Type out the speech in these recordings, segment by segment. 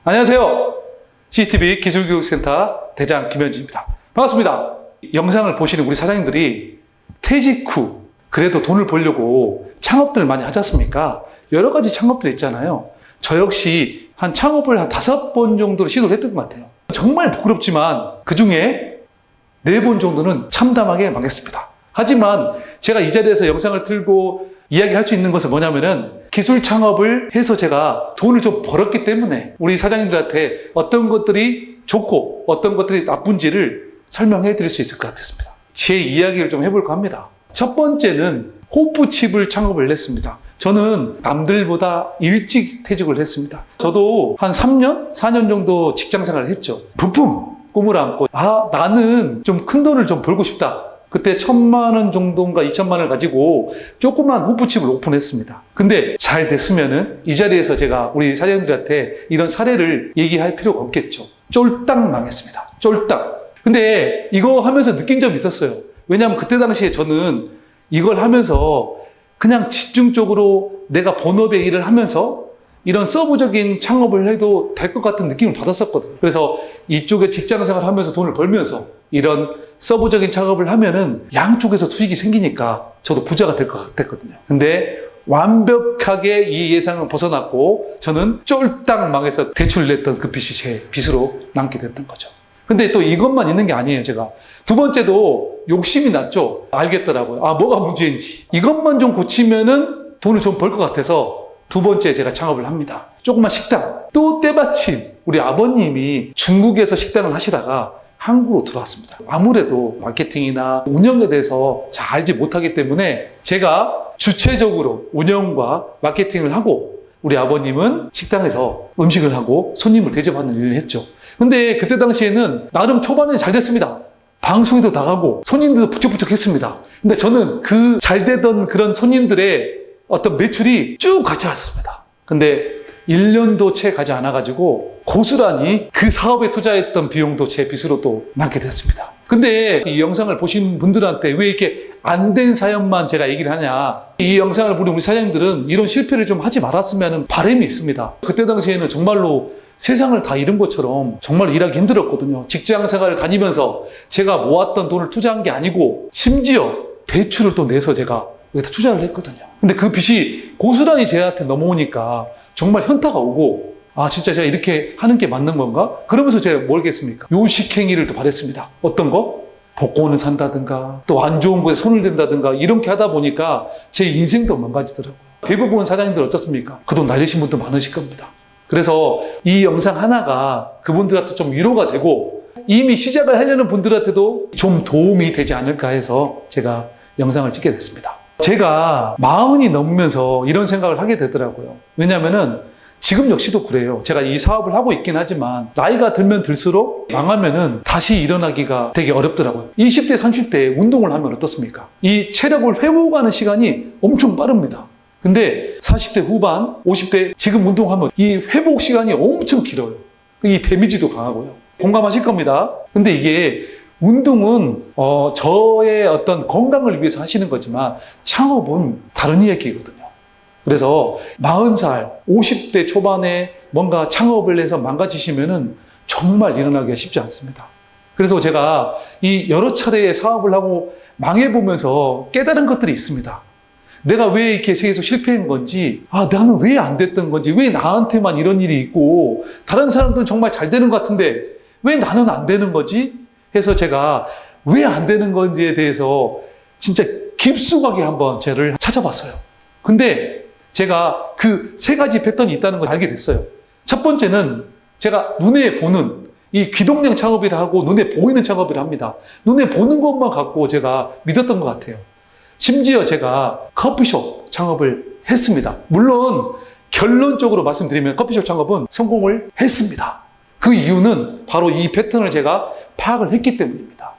안녕하세요. CCTV 기술교육센터 대장 김현지입니다. 반갑습니다. 영상을 보시는 우리 사장님들이 퇴직 후 그래도 돈을 벌려고 창업들을 많이 하지 않습니까? 여러 가지 창업들 있잖아요. 저 역시 창업을 한 5번 정도로 시도를 했던 것 같아요. 정말 부끄럽지만 그 중에 4번 정도는 참담하게 망했습니다. 하지만 제가 이 자리에서 영상을 틀고 이야기할 수 있는 것은 뭐냐면은 기술 창업을 해서 제가 돈을 좀 벌었기 때문에 우리 사장님들한테 어떤 것들이 좋고 어떤 것들이 나쁜지를 설명해 드릴 수 있을 것 같습니다. 제 이야기를 좀 해볼까 합니다. 첫 번째는 호프칩을 창업을 했습니다. 저는 남들보다 일찍 퇴직을 했습니다. 저도 한 3년, 4년 정도 직장 생활을 했죠. 부품 꿈을 안고 나는 좀 큰 돈을 좀 벌고 싶다. 그때 1,000만 원 정도인가 2,000만 원을 가지고 조그만 호프칩을 오픈했습니다. 근데 잘 됐으면은 이 자리에서 제가 우리 사장님들한테 이런 사례를 얘기할 필요가 없겠죠. 쫄딱 망했습니다. 쫄딱. 근데 이거 하면서 느낀 점이 있었어요. 왜냐하면 그때 당시에 저는 이걸 하면서 그냥 집중적으로 내가 본업의 일을 하면서 이런 서브적인 창업을 해도 될 것 같은 느낌을 받았었거든요. 그래서 이쪽에 직장 생활을 하면서 돈을 벌면서 이런 서브적인 창업을 하면은 양쪽에서 수익이 생기니까 저도 부자가 될 것 같았거든요. 근데 완벽하게 이 예상은 벗어났고 저는 쫄딱 망해서 대출을 냈던 그 빚이 제 빚으로 남게 됐던 거죠. 근데 또 이것만 있는 게 아니에요, 제가. 두 번째도 욕심이 났죠. 알겠더라고요. 뭐가 문제인지. 이것만 좀 고치면은 돈을 좀 벌 것 같아서 두 번째 제가 창업을 합니다. 조그만 식당. 또 때마침 우리 아버님이 중국에서 식당을 하시다가 한국으로 들어왔습니다. 아무래도 마케팅이나 운영에 대해서 잘 알지 못하기 때문에 제가 주체적으로 운영과 마케팅을 하고 우리 아버님은 식당에서 음식을 하고 손님을 대접하는 일을 했죠. 근데 그때 당시에는 나름 초반에는 잘 됐습니다. 방송에도 나가고 손님들도 북적북적 했습니다. 근데 저는 그 잘 되던 그런 손님들의 어떤 매출이 쭉 가지 않습니다. 근데 1년도 채 가지 않아가지고 고스란히 그 사업에 투자했던 비용도 제 빚으로 또 남게 됐습니다. 근데 이 영상을 보신 분들한테 왜 이렇게 안 된 사연만 제가 얘기를 하냐. 이 영상을 보는 우리 사장님들은 이런 실패를 좀 하지 말았으면 바람이 있습니다. 그때 당시에는 정말로 세상을 다 잃은 것처럼 정말 일하기 힘들었거든요. 직장 생활을 다니면서 제가 모았던 돈을 투자한 게 아니고 심지어 대출을 또 내서 제가 여기다 투자를 했거든요. 근데 그 빚이 고스란히 제한테 넘어오니까 정말 현타가 오고 진짜 제가 이렇게 하는 게 맞는 건가? 그러면서 제가 모르겠습니까? 요식행위를 또 발했습니다. 어떤 거? 복권을 산다든가 또 안 좋은 곳에 손을 댄다든가 이렇게 하다 보니까 제 인생도 망가지더라고요. 대부분 사장님들 어떻습니까? 그 돈 날리신 분도 많으실 겁니다. 그래서 이 영상 하나가 그분들한테 좀 위로가 되고 이미 시작을 하려는 분들한테도 좀 도움이 되지 않을까 해서 제가 영상을 찍게 됐습니다. 제가 40이 넘으면서 이런 생각을 하게 되더라고요. 왜냐면은 지금 역시도 그래요. 제가 이 사업을 하고 있긴 하지만 나이가 들면 들수록 망하면은 다시 일어나기가 되게 어렵더라고요. 20대, 30대에 운동을 하면 어떻습니까? 이 체력을 회복하는 시간이 엄청 빠릅니다. 근데 40대 후반, 50대 지금 운동하면 이 회복 시간이 엄청 길어요. 이 데미지도 강하고요. 공감하실 겁니다. 근데 이게 운동은 저의 어떤 건강을 위해서 하시는 거지만 창업은 다른 이야기거든요. 그래서 40살, 50대 초반에 뭔가 창업을 해서 망가지시면은 정말 일어나기가 쉽지 않습니다. 그래서 제가 이 여러 차례의 사업을 하고 망해보면서 깨달은 것들이 있습니다. 내가 왜 이렇게 계속 실패한 건지, 나는 왜 안 됐던 건지, 왜 나한테만 이런 일이 있고 다른 사람들은 정말 잘 되는 것 같은데 왜 나는 안 되는 거지? 해서 제가 왜 안 되는 건지에 대해서 진짜 깊숙하게 한번 쟤를 찾아봤어요. 근데 제가 그 3가지 패턴이 있다는 걸 알게 됐어요. 첫 번째는 제가 눈에 보는 이 귀동냥 창업이라 하고 눈에 보이는 창업이라 합니다. 눈에 보는 것만 갖고 제가 믿었던 것 같아요. 심지어 제가 커피숍 창업을 했습니다. 물론 결론적으로 말씀드리면 커피숍 창업은 성공을 했습니다. 그 이유는 바로 이 패턴을 제가 파악을 했기 때문입니다.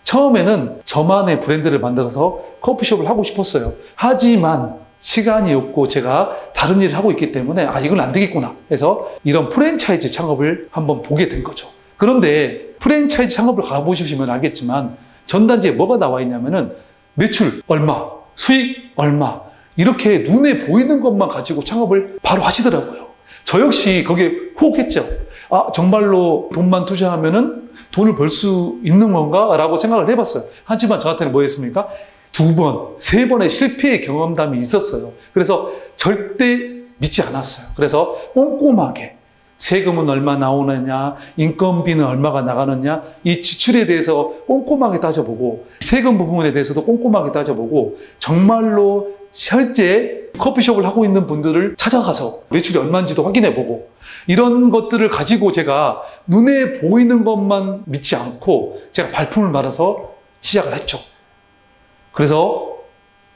처음에는 저만의 브랜드를 만들어서 커피숍을 하고 싶었어요. 하지만 시간이 없고 제가 다른 일을 하고 있기 때문에 이건 안 되겠구나 해서 이런 프랜차이즈 창업을 한번 보게 된 거죠. 그런데 프랜차이즈 창업을 가보시면 알겠지만 전단지에 뭐가 나와 있냐면은 매출 얼마, 수익 얼마 이렇게 눈에 보이는 것만 가지고 창업을 바로 하시더라고요. 저 역시 거기에 혹했죠. 아, 정말로 돈만 투자하면은 돈을 벌 수 있는 건가? 라고 생각을 해봤어요. 하지만 저한테는 뭐였습니까? 2번, 3번의 실패의 경험담이 있었어요. 그래서 절대 믿지 않았어요. 그래서 꼼꼼하게 세금은 얼마 나오느냐, 인건비는 얼마가 나가느냐, 이 지출에 대해서 꼼꼼하게 따져보고, 세금 부분에 대해서도 꼼꼼하게 따져보고, 정말로 실제 커피숍을 하고 있는 분들을 찾아가서 매출이 얼마인지도 확인해보고, 이런 것들을 가지고 제가 눈에 보이는 것만 믿지 않고 제가 발품을 말아서 시작을 했죠. 그래서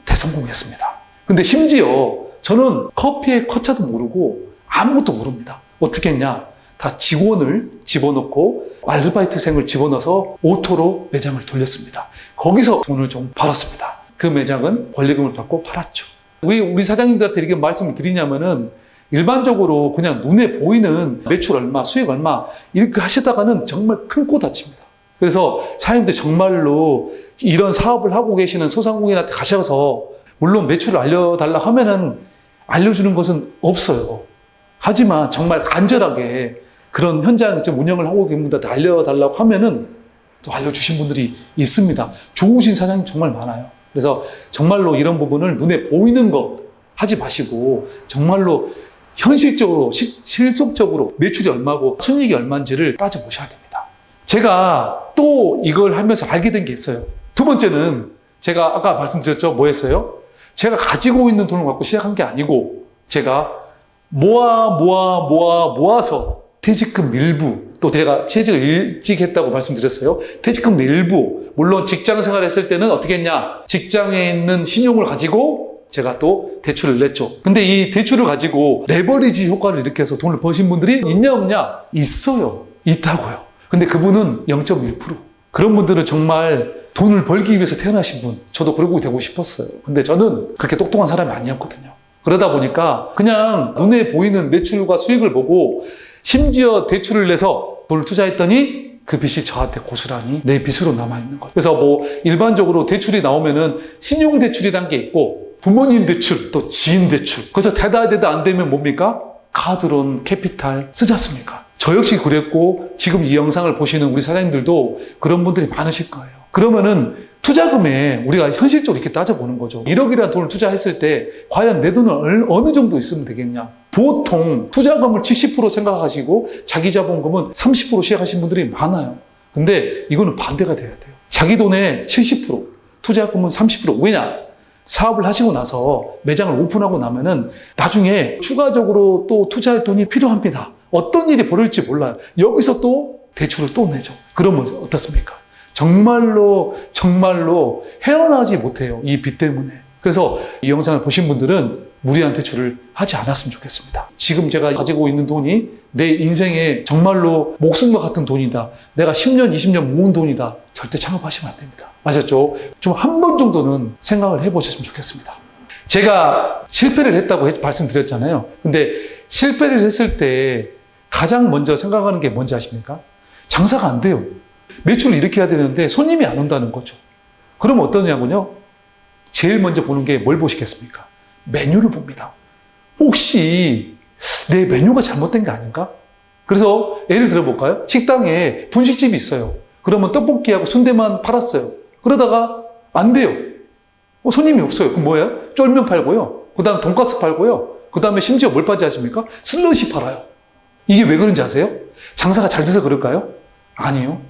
대성공했습니다. 근데 심지어 저는 커피의 컷차도 모르고 아무것도 모릅니다. 어떻게 했냐? 다 직원을 집어넣고 아르바이트생을 집어넣어서 오토로 매장을 돌렸습니다. 거기서 돈을 좀 벌었습니다. 그 매장은 권리금을 받고 팔았죠. 우리 사장님들한테 이렇게 말씀을 드리냐면은 일반적으로 그냥 눈에 보이는 매출 얼마, 수익 얼마 이렇게 하시다가는 정말 큰 코 다칩니다. 그래서 사장님들 정말로 이런 사업을 하고 계시는 소상공인한테 가셔서 물론 매출을 알려달라 하면은 알려주는 것은 없어요. 하지만 정말 간절하게 그런 현장 운영을 하고 계신 분들한테 알려달라고 하면은 또 알려주신 분들이 있습니다. 좋으신 사장님 정말 많아요. 그래서 정말로 이런 부분을 눈에 보이는 것 하지 마시고 정말로 현실적으로, 실속적으로 매출이 얼마고 순이익이 얼마인지를 따져보셔야 됩니다. 제가 또 이걸 하면서 알게 된 게 있어요. 두 번째는 제가 아까 말씀드렸죠. 뭐 했어요? 제가 가지고 있는 돈을 갖고 시작한 게 아니고 제가 모아서 퇴직금 일부, 또 제가 취직을 일찍 했다고 말씀드렸어요. 퇴직금 일부, 물론 직장 생활 했을 때는 어떻게 했냐? 직장에 있는 신용을 가지고 제가 또 대출을 냈죠. 근데 이 대출을 가지고 레버리지 효과를 일으켜서 돈을 버신 분들이 있냐 없냐? 있어요. 있다고요. 근데 그분은 0.1%. 그런 분들은 정말 돈을 벌기 위해서 태어나신 분, 저도 그러고 되고 싶었어요. 근데 저는 그렇게 똑똑한 사람이 아니었거든요. 그러다 보니까 그냥 눈에 보이는 매출과 수익을 보고 심지어 대출을 내서 돈을 투자했더니 그 빚이 저한테 고스란히 내 빚으로 남아있는 거예요. 그래서 뭐 일반적으로 대출이 나오면은 신용대출이란 게 있고 부모님 대출, 또 지인 대출. 그래서 되다 안 되면 뭡니까? 카드론, 캐피탈 쓰지 않습니까? 저 역시 그랬고 지금 이 영상을 보시는 우리 사장님들도 그런 분들이 많으실 거예요. 그러면은 투자금에 우리가 현실적으로 이렇게 따져보는 거죠. 1억이라는 돈을 투자했을 때 과연 내 돈은 어느 정도 있으면 되겠냐? 보통 투자금을 70% 생각하시고 자기 자본금은 30% 시작하신 분들이 많아요. 근데 이거는 반대가 돼야 돼요. 자기 돈의 70%, 투자금은 30%. 왜냐? 사업을 하시고 나서 매장을 오픈하고 나면은 나중에 추가적으로 또 투자할 돈이 필요합니다. 어떤 일이 벌어질지 몰라요. 여기서 또 대출을 또 내죠. 그러면 어떻습니까? 정말로 헤어나지 못해요. 이 빚 때문에. 그래서 이 영상을 보신 분들은 무리한 대출을 하지 않았으면 좋겠습니다. 지금 제가 가지고 있는 돈이 내 인생에 정말로 목숨과 같은 돈이다. 내가 10년, 20년 모은 돈이다. 절대 창업하시면 안 됩니다. 아셨죠? 좀 한 번 정도는 생각을 해보셨으면 좋겠습니다. 제가 실패를 했다고 말씀드렸잖아요. 근데 실패를 했을 때 가장 먼저 생각하는 게 뭔지 아십니까? 장사가 안 돼요. 매출을 이렇게 해야 되는데 손님이 안 온다는 거죠. 그러면 어떠냐고요? 제일 먼저 보는 게 뭘 보시겠습니까? 메뉴를 봅니다. 혹시 내 메뉴가 잘못된 게 아닌가? 그래서 예를 들어볼까요? 식당에 분식집이 있어요. 그러면 떡볶이하고 순대만 팔았어요. 그러다가 안 돼요. 손님이 없어요. 그럼 뭐예요? 쫄면 팔고요. 그 다음 돈가스 팔고요. 그 다음에 심지어 뭘 팔지 아십니까? 슬러시 팔아요. 이게 왜 그런지 아세요? 장사가 잘 돼서 그럴까요? 아니요.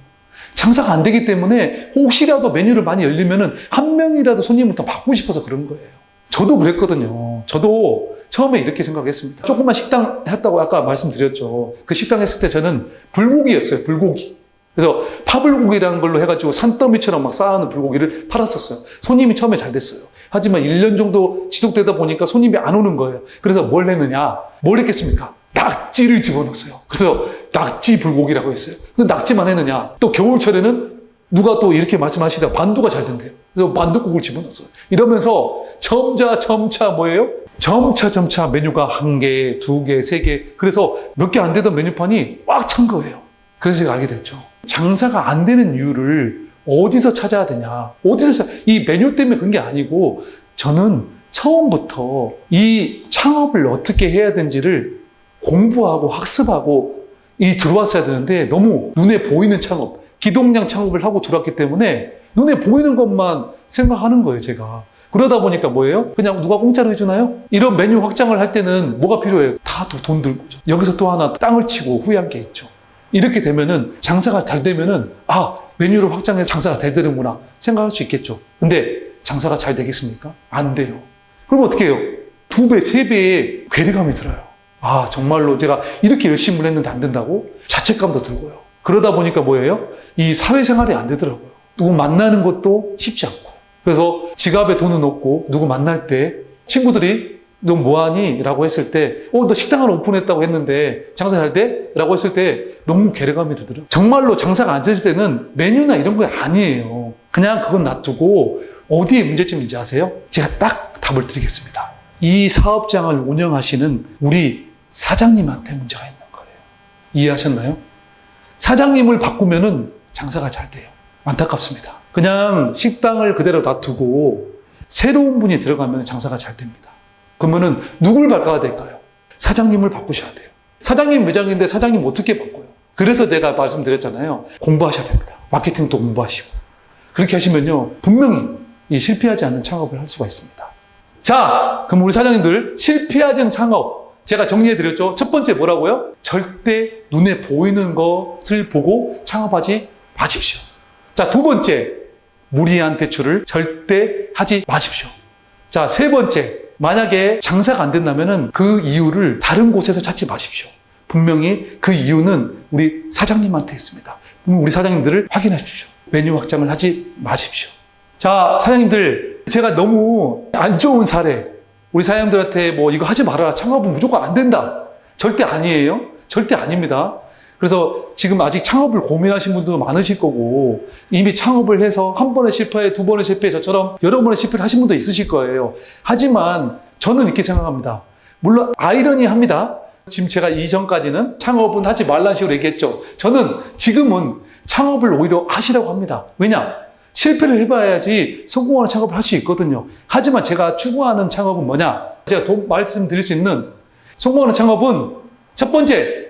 장사가 안 되기 때문에 혹시라도 메뉴를 많이 열리면은 한 명이라도 손님을 더 받고 싶어서 그런 거예요. 저도 그랬거든요. 저도 처음에 이렇게 생각했습니다. 조그만 식당 했다고 아까 말씀드렸죠. 그 식당 했을 때 저는 불고기였어요. 불고기. 그래서 파불고기라는 걸로 해가지고 산더미처럼 막 쌓아놓은 불고기를 팔았었어요. 손님이 처음에 잘 됐어요. 하지만 1년 정도 지속되다 보니까 손님이 안 오는 거예요. 그래서 뭘 했느냐? 뭘 했겠습니까? 낙지를 집어넣었어요. 그래서 낙지 불고기라고 했어요. 근데 낙지만 했느냐? 또 겨울철에는 누가 또 이렇게 말씀하시다가 만두가 잘 된대요. 그래서 만두국을 집어넣었어요. 이러면서 점차 뭐예요? 점차 메뉴가 1개, 2개, 3개. 그래서 몇 개 안 되던 메뉴판이 꽉 찬 거예요. 그래서 제가 알게 됐죠. 장사가 안 되는 이유를 어디서 찾아야 되냐? 이 메뉴 때문에 그런 게 아니고 저는 처음부터 이 창업을 어떻게 해야 되는지를 공부하고 학습하고 들어왔어야 되는데 너무 눈에 보이는 창업, 기동량 창업을 하고 들어왔기 때문에 눈에 보이는 것만 생각하는 거예요, 제가. 그러다 보니까 뭐예요? 그냥 누가 공짜로 해주나요? 이런 메뉴 확장을 할 때는 뭐가 필요해요? 다 돈 들고. 여기서 또 하나 땅을 치고 후회한 게 있죠. 이렇게 되면은 장사가 잘 되면은 메뉴를 확장해서 장사가 잘 되는구나 생각할 수 있겠죠. 근데 장사가 잘 되겠습니까? 안 돼요. 그럼 어떻게 해요? 2배, 3배의 괴리감이 들어요. 정말로 제가 이렇게 열심히 했는데 안 된다고? 자책감도 들고요. 그러다 보니까 뭐예요? 이 사회생활이 안 되더라고요. 누구 만나는 것도 쉽지 않고. 그래서 지갑에 돈은 없고 누구 만날 때 친구들이 너 뭐하니? 라고 했을 때 너 식당 하나 오픈했다고 했는데 장사 잘 돼? 라고 했을 때 너무 괴리감이 들더라고요. 정말로 장사가 안 될 때는 메뉴나 이런 거 아니에요. 그냥 그건 놔두고 어디에 문제점인지 아세요? 제가 딱 답을 드리겠습니다. 이 사업장을 운영하시는 우리 사장님한테 문제가 있는 거예요. 이해하셨나요? 사장님을 바꾸면은 장사가 잘 돼요. 안타깝습니다. 그냥 식당을 그대로 놔두고 새로운 분이 들어가면 장사가 잘 됩니다. 그러면은 누굴 바꿔야 될까요? 사장님을 바꾸셔야 돼요. 사장님 매장인데 사장님 어떻게 바꿔요? 그래서 내가 말씀드렸잖아요. 공부하셔야 됩니다. 마케팅도 공부하시고. 그렇게 하시면요. 분명히 이 실패하지 않는 창업을 할 수가 있습니다. 자, 그럼 우리 사장님들 실패하지 않는 창업 제가 정리해드렸죠. 첫 번째 뭐라고요? 절대 눈에 보이는 것을 보고 창업하지 마십시오. 자, 두 번째, 무리한 대출을 절대 하지 마십시오. 자, 세 번째, 만약에 장사가 안 된다면 그 이유를 다른 곳에서 찾지 마십시오. 분명히 그 이유는 우리 사장님한테 있습니다. 우리 사장님들을 확인하십시오. 메뉴 확장을 하지 마십시오. 자, 사장님들, 제가 너무 안 좋은 사례, 우리 사장님들한테 이거 하지 말아라, 창업은 무조건 안 된다. 절대 아니에요. 절대 아닙니다. 그래서 지금 아직 창업을 고민하신 분도 많으실 거고 이미 창업을 해서 한 번에 실패해, 두 번에 실패해, 저처럼 여러 번에 실패를 하신 분도 있으실 거예요. 하지만 저는 이렇게 생각합니다. 물론 아이러니합니다. 지금 제가 이전까지는 창업은 하지 말라는 식으로 얘기했죠. 저는 지금은 창업을 오히려 하시라고 합니다. 왜냐? 실패를 해봐야지 성공하는 창업을 할 수 있거든요. 하지만 제가 추구하는 창업은 뭐냐? 제가 말씀드릴 수 있는 성공하는 창업은 첫 번째,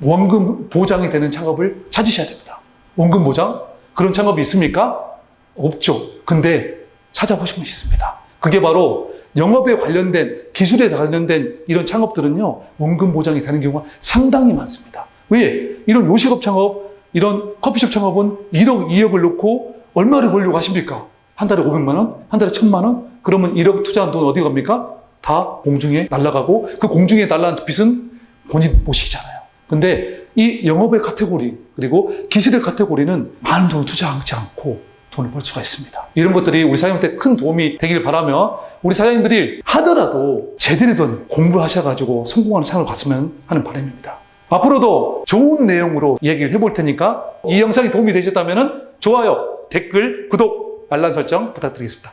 원금 보장이 되는 창업을 찾으셔야 됩니다. 원금 보장? 그런 창업이 있습니까? 없죠. 근데 찾아보시면 있습니다. 그게 바로 영업에 관련된, 기술에 관련된 이런 창업들은요, 원금 보장이 되는 경우가 상당히 많습니다. 왜? 이런 요식업 창업, 이런 커피숍 창업은 1억, 2억을 놓고 얼마를 벌려고 하십니까? 한 달에 500만 원? 한 달에 1000만 원? 그러면 1억 투자한 돈 어디 갑니까? 다 공중에 날아가고 그 공중에 날아간 빚은 본인 모시잖아요. 근데 이 영업의 카테고리 그리고 기술의 카테고리는 많은 돈을 투자하지 않고 돈을 벌 수가 있습니다. 이런 것들이 우리 사장님한테 큰 도움이 되길 바라며 우리 사장님들이 하더라도 제대로 된 공부를 하셔가지고 성공하는 창업을 갔으면 하는 바람입니다. 앞으로도 좋은 내용으로 얘기를 해볼 테니까 이 영상이 도움이 되셨다면 좋아요, 댓글, 구독, 알람 설정 부탁드리겠습니다.